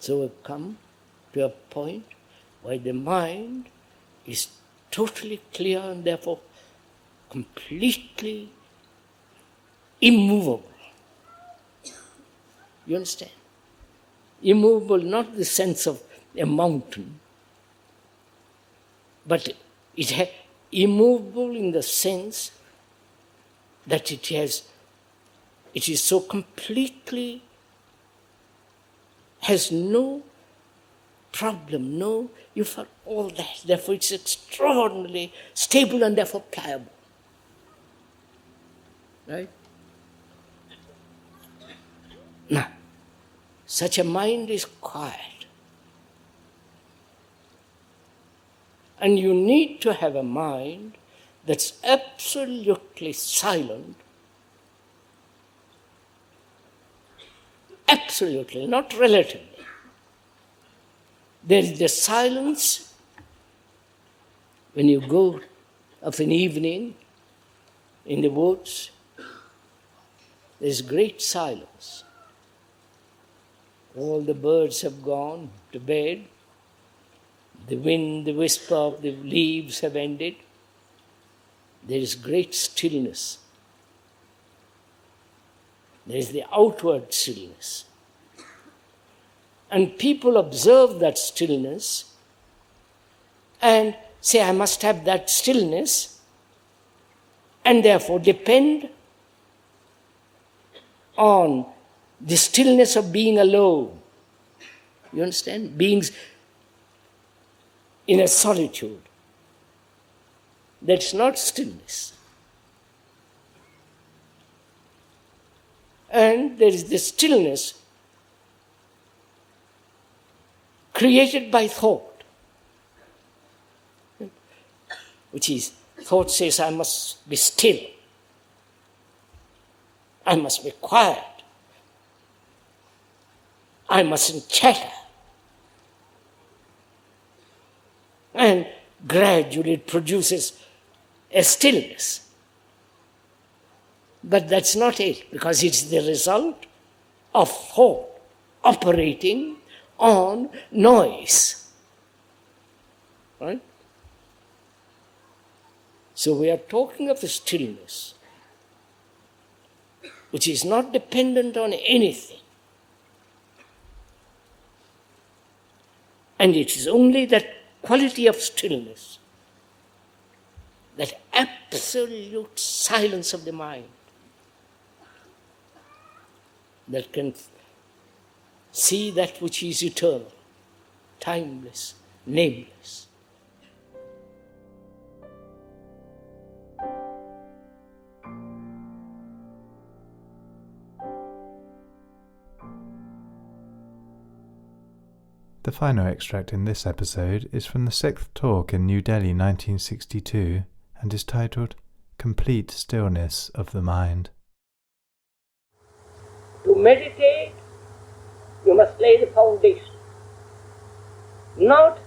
So we've come to a point where the mind is totally clear and therefore completely immovable. You understand? Immovable, not in the sense of a mountain, but immovable in the sense that it is so completely, has no problem, you for all that. Therefore it's extraordinarily stable and therefore pliable. Right? Now, such a mind is quiet. And you need to have a mind that's absolutely silent. Absolutely, not relatively. There is the silence when you go of an evening in the woods. There is great silence. All the birds have gone to bed. The wind, the whisper of the leaves have ended. There is great stillness. There is the outward stillness. And people observe that stillness and say, I must have that stillness, and therefore depend on the stillness of being alone. You understand? Beings in a solitude. That's not stillness. And there is the stillness created by thought, which is, thought says, I must be still. I must be quiet. I mustn't chatter. And gradually it produces a stillness. But that's not it, because it's the result of thought operating on noise. Right? So we are talking of a stillness which is not dependent on anything. And it is only that quality of stillness, that absolute silence of the mind, that can see that which is eternal, timeless, nameless. The final extract in this episode is from the 6th talk in New Delhi 1962 and is titled Complete Stillness of the Mind. To meditate, you must lay the foundation. Not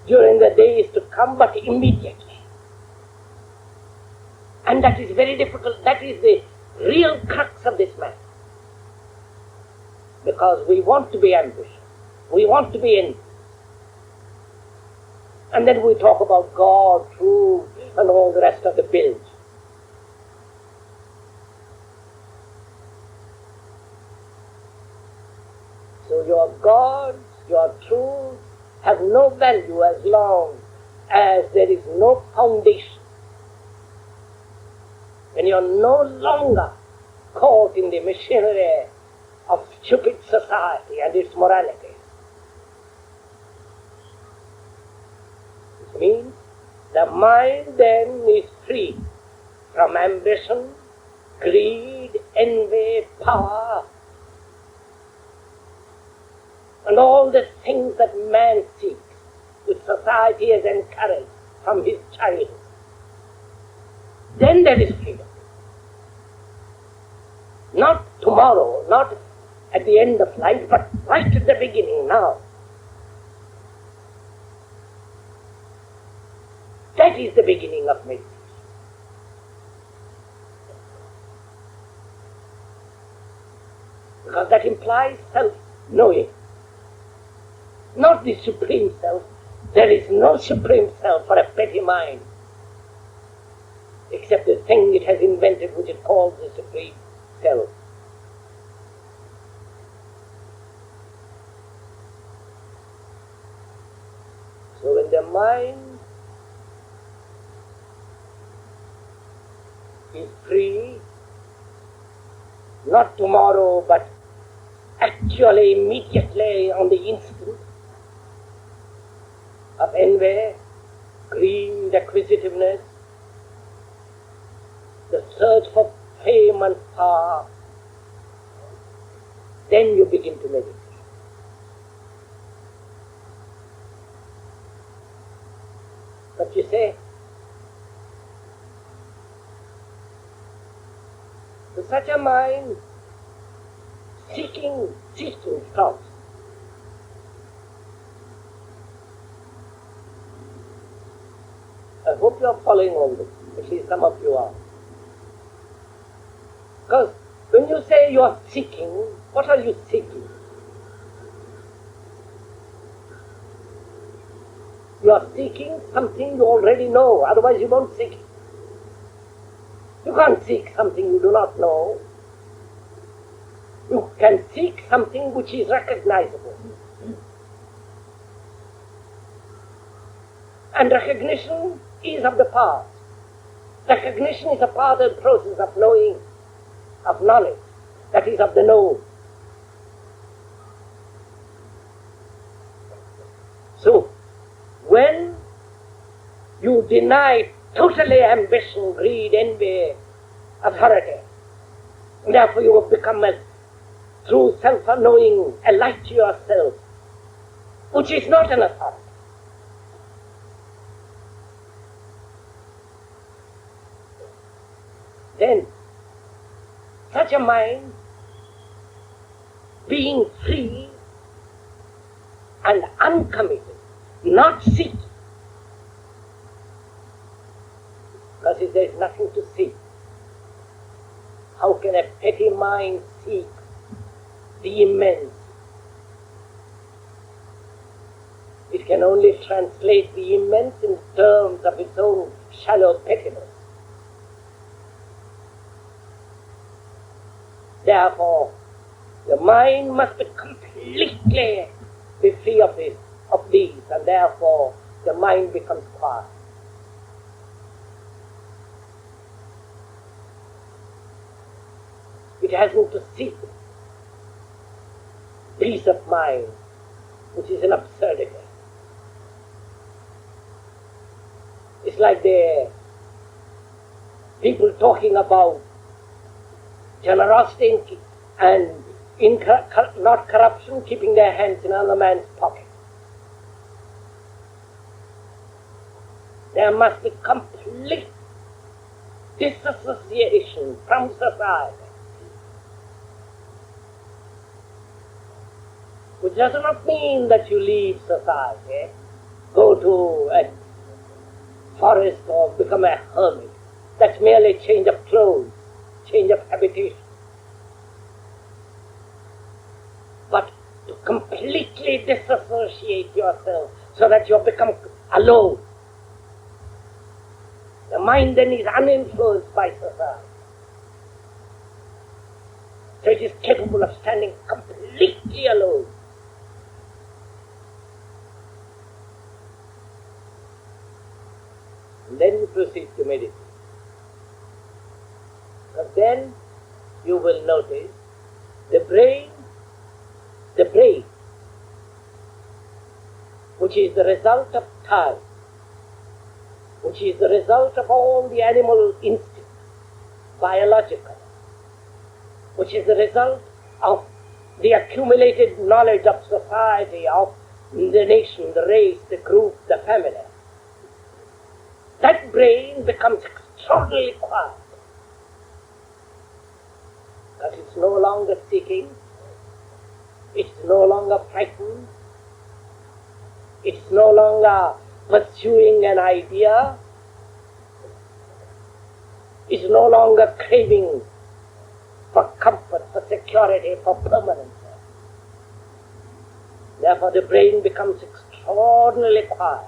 during the days to come, but immediately. And that is very difficult. That is the real crux of this matter. Because we want to be ambitious. We want to be in. And then we talk about God, truth, and all the rest of the bills. So your gods, your truth have no value as long as there is no foundation. When you are no longer caught in the machinery of stupid society and its morality. This means the mind then is free from ambition, greed, envy, power, and all the things that man seeks, which society has encouraged from his childhood. Then there is freedom. Not tomorrow, not at the end of life, but right at the beginning, now. That is the beginning of meditation. Because that implies self knowing. Not the Supreme Self. There is no Supreme Self for a petty mind, except the thing it has invented, which it calls the Supreme Self. So when the mind is free, not tomorrow, but actually immediately on the instant, of envy, greed, acquisitiveness, the search for fame and power, then you begin to meditate. But you say, to such a mind, seeking stops. I hope you are following all this, at least some of you are. Because when you say you are seeking, what are you seeking? You are seeking something you already know, otherwise you won't seek it. You can't seek something you do not know. You can seek something which is recognizable. And recognition is of the past. Recognition is a part of the process of knowing, of knowledge, that is of the known. So, when you deny totally ambition, greed, envy, authority, therefore you have become, through self-knowing, a light to yourself, which is not an authority. Then, such a mind, being free and uncommitted, not seek. Because if there is nothing to seek, how can a petty mind seek the immense? It can only translate the immense in terms of its own shallow pettiness. Therefore, the mind must be completely be free of these, and therefore the mind becomes quiet. It hasn't to seek peace of mind, which is an absurdity. It's like the people talking about generosity and not corruption, keeping their hands in another man's pocket. There must be complete disassociation from society, which does not mean that you leave society, go to a forest or become a hermit. That's merely change of clothes, change of habitation. But to completely disassociate yourself so that you become alone. The mind then is uninfluenced by society. So it is capable of standing completely alone. And then you proceed to meditate. But then you will notice the brain, which is the result of time, which is the result of all the animal instincts, biological, which is the result of the accumulated knowledge of society, of the nation, the race, the group, the family. That brain becomes extraordinarily quiet. Because it's no longer seeking, it's no longer frightened, it's no longer pursuing an idea, it's no longer craving for comfort, for security, for permanence. Therefore the brain becomes extraordinarily quiet.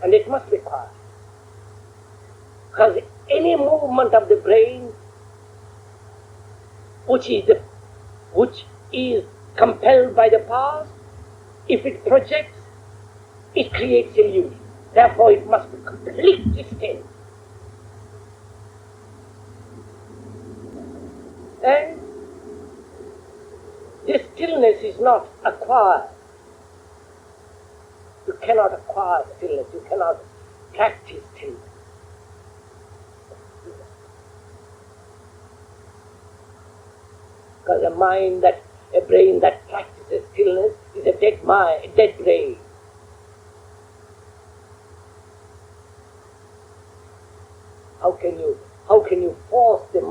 And it must be quiet. Because any movement of the brain which is compelled by the past, if it projects, it creates illusion. Therefore it must be completely still. And this stillness is not acquired. You cannot acquire stillness. You cannot practice stillness. Because a brain that practices stillness is a dead mind, a dead brain. How can you force the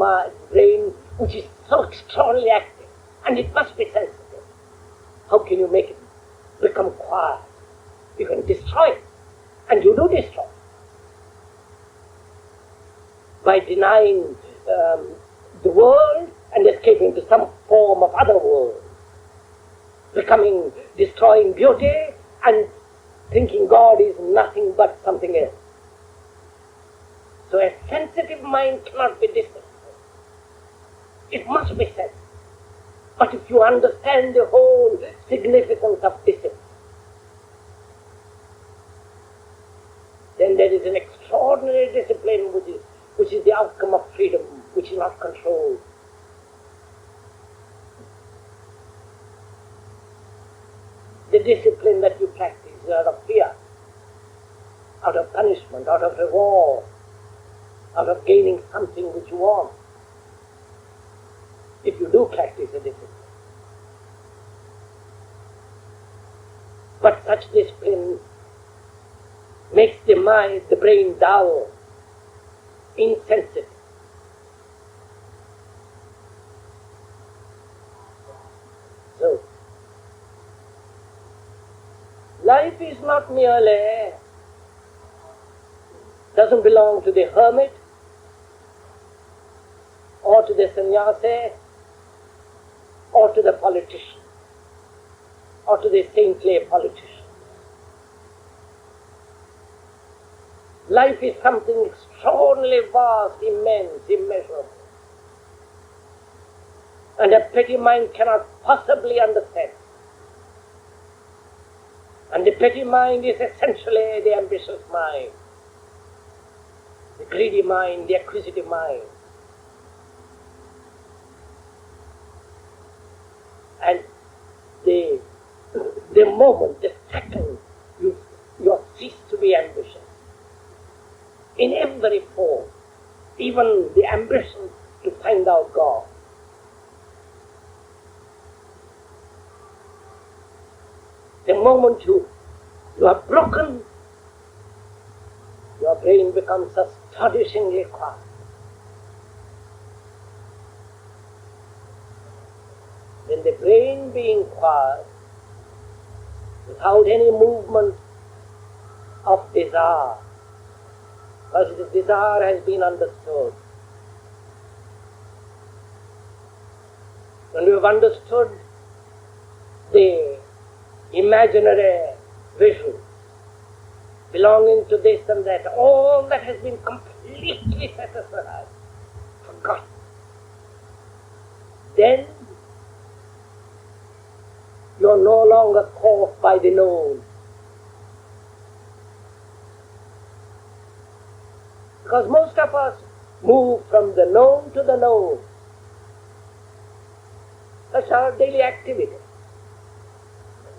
brain, which is so extraordinarily active, and it must be sensitive? How can you make it become quiet? You can destroy it, and you do destroy it. By denying the world and escaping to some form of other world, destroying beauty and thinking God is nothing but something else. So a sensitive mind cannot be disciplined. It must be sensitive. But if you understand the whole significance of discipline, then there is an extraordinary discipline which is the outcome of freedom, which is not controlled. The discipline that you practice is out of fear, out of punishment, out of reward, out of gaining something which you want. If you do practice a discipline. But such discipline makes the brain dull, insensitive. So, life is not merely, doesn't belong to the hermit or to the sannyasi or to the politician or to the saintly politician. Life is something extraordinarily vast, immense, immeasurable. And a petty mind cannot possibly understand. And the petty mind is essentially the ambitious mind, the greedy mind, the acquisitive mind. And the moment, the second you cease to be ambitious, in every form, even the ambition to find out God, the moment you are broken, your brain becomes astonishingly quiet. Then the brain being quiet, without any movement of desire, because the desire has been understood. When we have understood the imaginary vision belonging to this and that, all that has been completely set aside, forgotten, then you are no longer caught by the known. Because most of us move from the known to the known. That's our daily activity.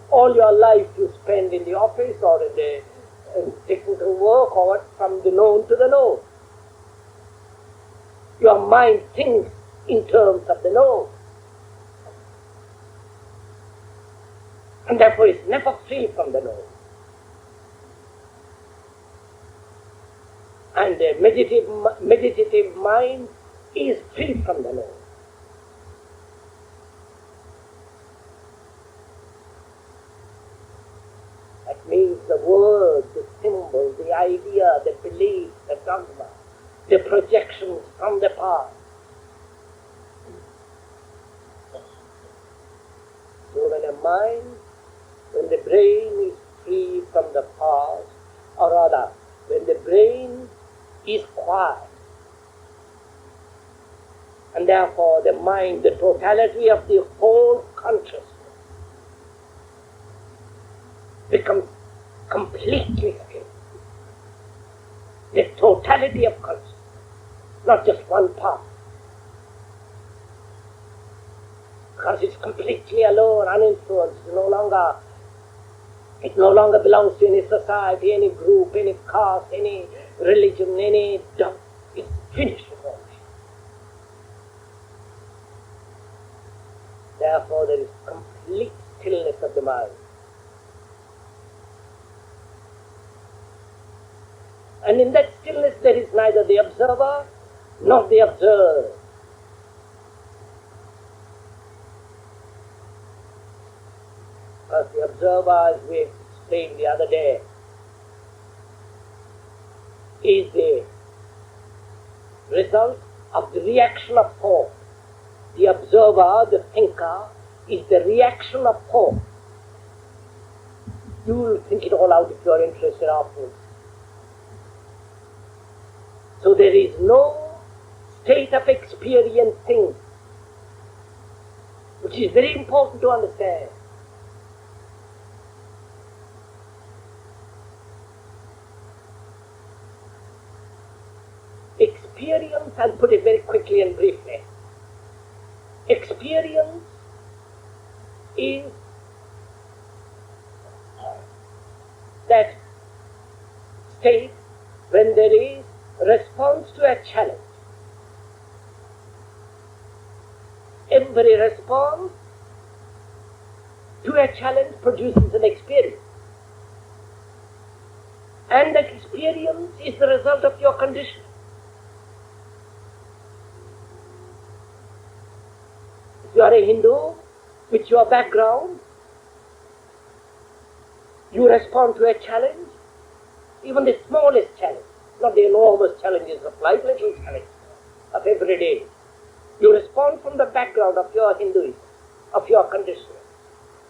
All your life you spend in the office or in technical work or from the known to the known. Your mind thinks in terms of the known. And therefore is never free from the known. And the meditative mind is free from the known. That means the word, the symbol, the idea, the belief, the dogma, the projections from the past mind, when the brain is free from the past, or rather, when the brain is quiet, and therefore the mind, the totality of the whole consciousness, becomes completely still. The totality of consciousness, not just one part. Because it's completely alone, uninfluenced, it no longer belongs to any society, any group, any caste, any religion, any dogma. It's finished with all that. Therefore there is complete stillness of the mind. And in that stillness there is neither the observer nor the observed. Because the observer, as we explained the other day, is the result of the reaction of thought. The observer, the thinker, is the reaction of thought. You will think it all out if you are interested afterwards. So there is no state of experiencing, which is very important to understand. Experience, I'll put it very quickly and briefly. Experience is that state when there is response to a challenge. Every response to a challenge produces an experience. And that experience is the result of your condition. If you are a Hindu, with your background, you respond to a challenge, even the smallest challenge, not the enormous challenges of life, little challenges of every day. You respond from the background of your Hinduism, of your conditioning.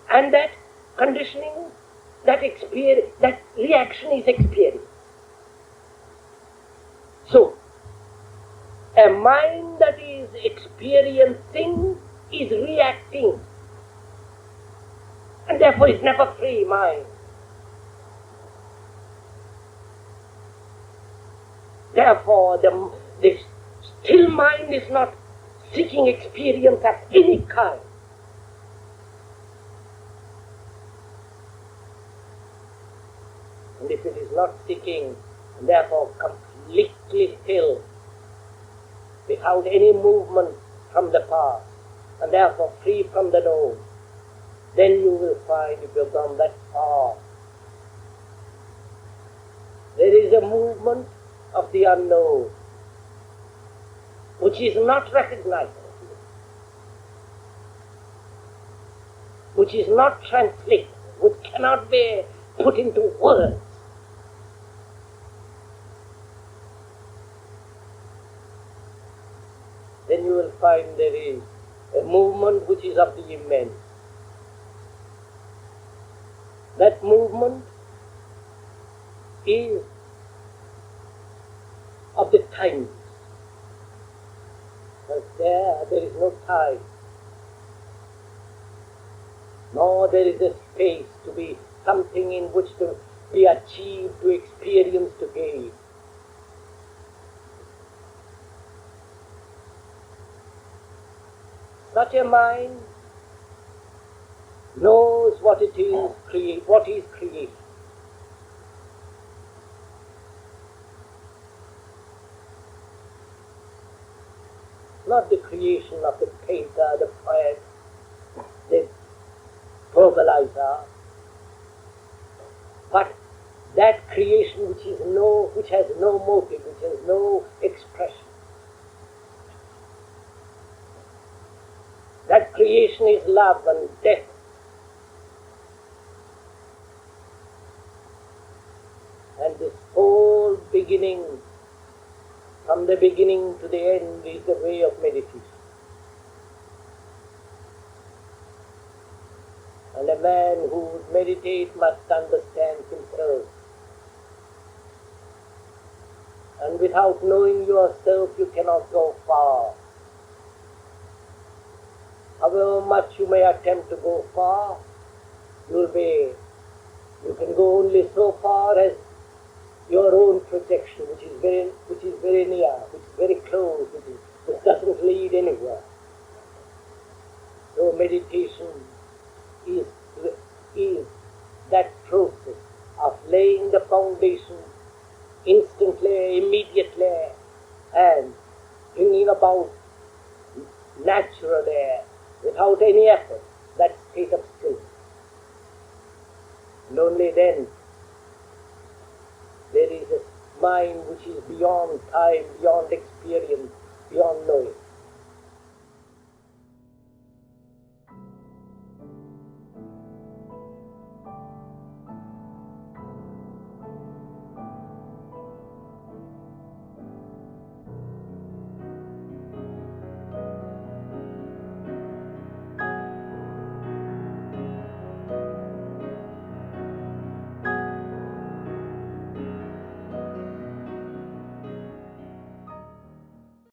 And that conditioning, that reaction is experience. So, a mind that is experiencing is reacting, and therefore is never free mind. Therefore, the still mind is not seeking experience of any kind. And if it is not seeking, and therefore completely still, without any movement from the past, and therefore free from the known, then you will find, if you have gone that far, there is a movement of the unknown, which is not recognizable, which is not translatable, which cannot be put into words. Then you will find there is a movement which is of the immense. That movement is of the timeless. But there is no time, nor there is a space to be something in which to be achieved, to experience, to gain. Such a mind knows what it is, what is creation. Not the creation of the painter, the poet, the verbalizer, but that creation which has no motive, which has no expression. That creation is love and death. And this whole beginning, from the beginning to the end, is the way of meditation. And a man who would meditate must understand himself. And without knowing yourself, you cannot go far. However much you may attempt to go far, you can go only so far as your own projection, which is very near, which is very close, which doesn't lead anywhere. So meditation is that process of laying the foundation instantly, immediately, and bringing about naturally, without any effort, that state of stillness. And only then there is a mind which is beyond time, beyond experience, beyond